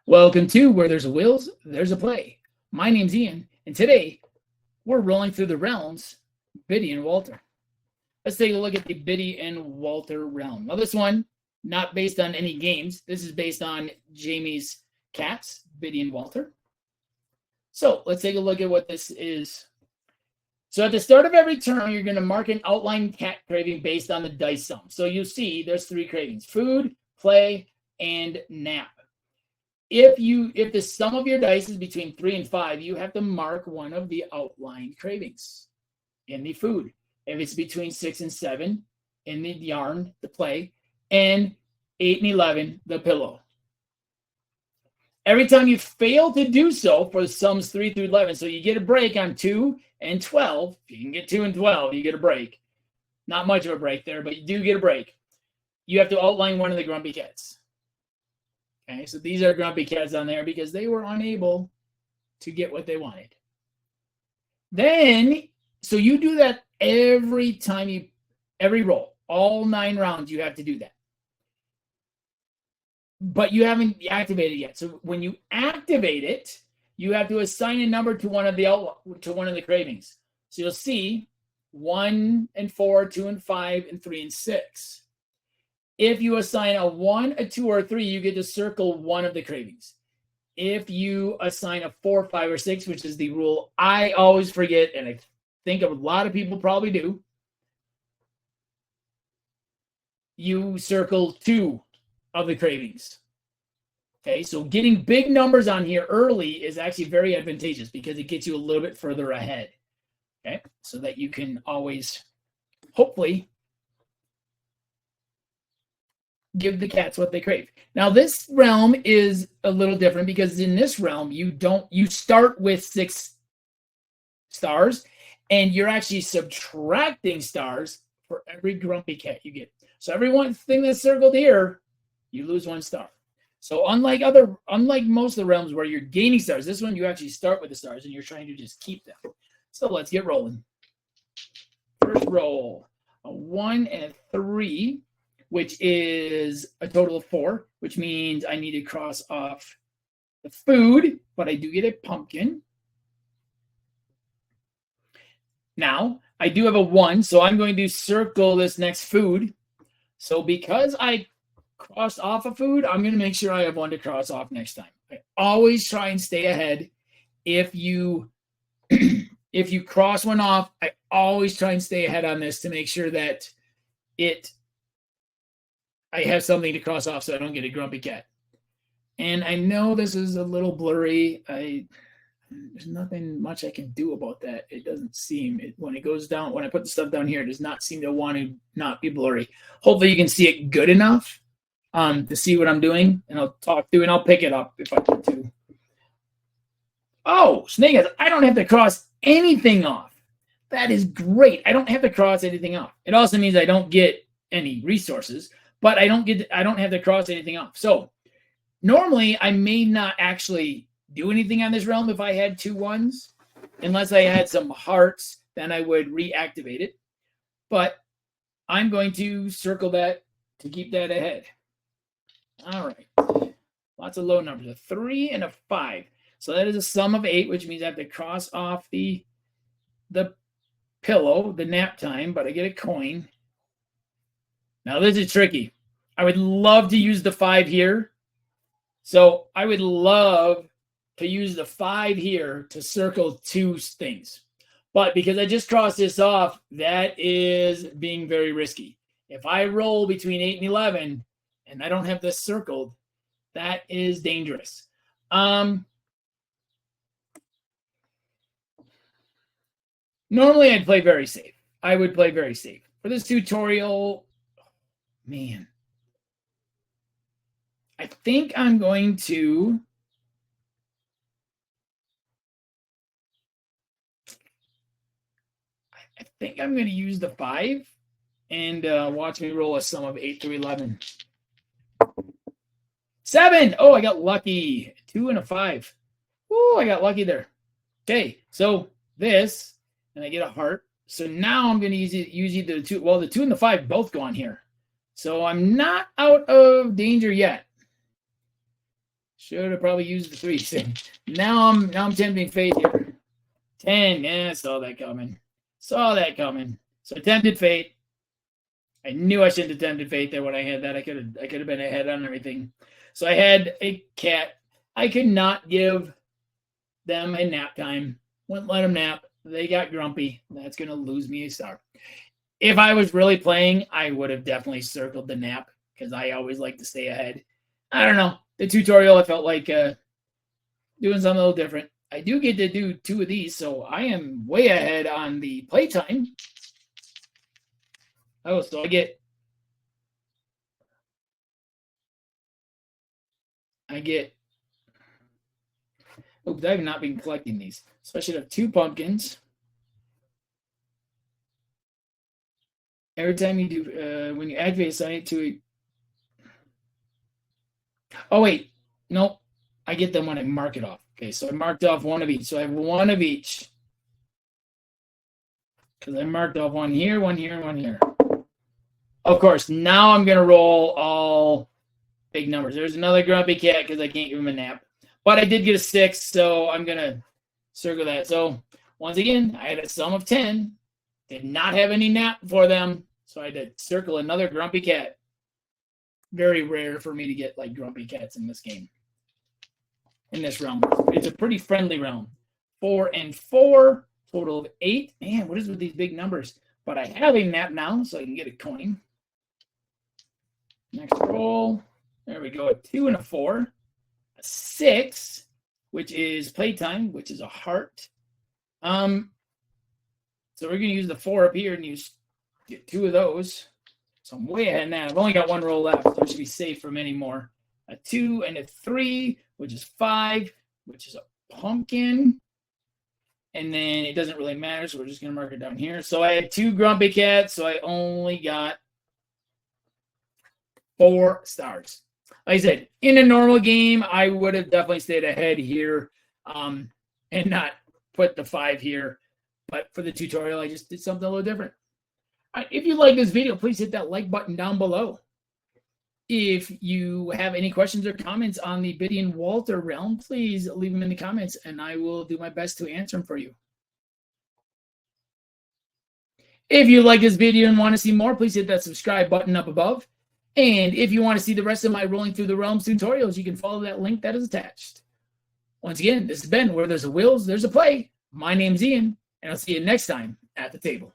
Welcome to Where There's a Wills, There's a Play. My name's Ian, and today we're rolling through the realms, Biddy and Walter. Let's take a look at the Biddy and Walter realm. Now, this one, not based on any games. This is based on Jamie's cats, Biddy and Walter. So let's take a look at what this is. So at the start of every turn, you're going to mark an outline cat craving based on the dice sum. So you'll see there's 3 cravings: food, play, and nap. If the sum of your dice is between 3 and 5, you have to mark one of the outlined cravings in the food. If it's between 6 and 7, in the yarn, the play, and 8 and 11, the pillow. Every time you fail to do so for the sums 3 through 11, so you get a break on 2 and 12. If you can get 2 and 12, you get a break. Not much of a break there, but you do get a break. You have to outline one of the grumpy cats. Okay, so these are grumpy cats on there because they were unable to get what they wanted. Then, so you do that every roll, all 9 rounds, you have to do that. But you haven't activated yet. So when you activate it, you have to assign a number to one of the cravings. So you'll see 1 and 4, 2 and 5, and 3 and 6. If you assign a 1, a 2, or a 3, you get to circle one of the cravings. If you assign a 4, 5, or 6, which is the rule I always forget, and I think a lot of people probably do, you circle 2 of the cravings. Okay, so getting big numbers on here early is actually very advantageous because it gets you a little bit further ahead. Okay, so that you can always, hopefully, give the cats what they crave. Now, this realm is a little different because in this realm, you start with 6 stars, and you're actually subtracting stars for every grumpy cat you get. So every one thing that's circled here, you lose 1 star. So unlike most of the realms where you're gaining stars, this one you actually start with the stars and you're trying to just keep them. So let's get rolling. First roll, a 1 and a 3, which is a total of 4, which means I need to cross off the food, but I do get a pumpkin. Now, I do have a 1, so I'm going to circle this next food. So because I crossed off a food, I'm going to make sure I have 1 to cross off next time. I always try and stay ahead. If you cross one off, I always try and stay ahead on this to make sure that I have something to cross off so I don't get a grumpy cat. And I know this is a little blurry. There's nothing much I can do about that. It doesn't seem, when it goes down, when I put the stuff down here, it does not seem to want to not be blurry. Hopefully you can see it good enough to see what I'm doing, and I'll talk through and I'll pick it up if I want to. Oh, Snake Eyes, I don't have to cross anything off. That is great. I don't have to cross anything off. It also means I don't get any resources, but I don't have to cross anything off. So normally I may not actually do anything on this realm if I had 2 1s, unless I had some hearts, then I would reactivate it. But I'm going to circle that to keep that ahead. All right. Lots of low numbers, a 3 and a 5. So that is a sum of 8, which means I have to cross off the pillow, the nap time, but I get a coin. Now, this is tricky. I would love to use the 5 here. So I would love to use the 5 here to circle 2 things. But because I just crossed this off, that is being very risky. If I roll between 8 and 11 and I don't have this circled, that is dangerous. Normally I'd play very safe. I would play very safe. For this tutorial, man, I think I'm going to use the 5 and watch me roll a sum of 8 through 11. 7. Oh, I got lucky. 2 and a 5. Oh, I got lucky there. Okay, so this, and I get a heart. So now I'm going to use either the 2. Well, the 2 and the 5 both go on here. So I'm not out of danger yet. Should have probably used the 3s. Now I'm tempting fate here. 10. Yeah, saw that coming. Saw that coming. So tempted fate. I knew I shouldn't have tempted fate there when I had that. I could have been ahead on everything. So I had a cat. I could not give them a nap time. Wouldn't let them nap. They got grumpy. That's going to lose me a star. If I was really playing, I would have definitely circled the nap because I always like to stay ahead. I don't know. The tutorial, I felt like doing something a little different. I do get to do 2 of these, so I am way ahead on the playtime. Oh, so I get oops, I have not been collecting these. So I should have 2 pumpkins. Every time you do, when you activate, assign it to a... Oh, wait. Nope. I get them when I mark it off. Okay, so I marked off 1 of each. So I have 1 of each. Because I marked off 1 here, 1 here, and 1 here. Of course, now I'm going to roll all big numbers. There's another grumpy cat because I can't give him a nap. But I did get a 6, so I'm going to circle that. So once again, I had a sum of 10. Did not have any nap for them, so I had to circle another grumpy cat. Very rare for me to get like grumpy cats in this game. In this realm. It's a pretty friendly realm. 4 and 4, total of 8. Man, what is with these big numbers? But I have a nap now, so I can get a coin. Next roll. There we go. A 2 and a 4. A 6, which is playtime, which is a heart. So we're going to use the 4 up here and get 2 of those. So I'm way ahead of that. I've only got 1 roll left, so I should be safe from any more. A 2 and a 3, which is 5, which is a pumpkin. And then it doesn't really matter, so we're just going to mark it down here. So I had 2 grumpy cats, so I only got 4 stars. Like I said, in a normal game, I would have definitely stayed ahead here and not put the 5 here. But for the tutorial, I just did something a little different. All right, if you like this video, please hit that like button down below. If you have any questions or comments on the Biddy and Walter realm, please leave them in the comments, and I will do my best to answer them for you. If you like this video and want to see more, please hit that subscribe button up above. And if you want to see the rest of my Rolling Through the Realms tutorials, you can follow that link that is attached. Once again, this has been Where There's a Wills, There's a Play. My name's Ian, and I'll see you next time at the table.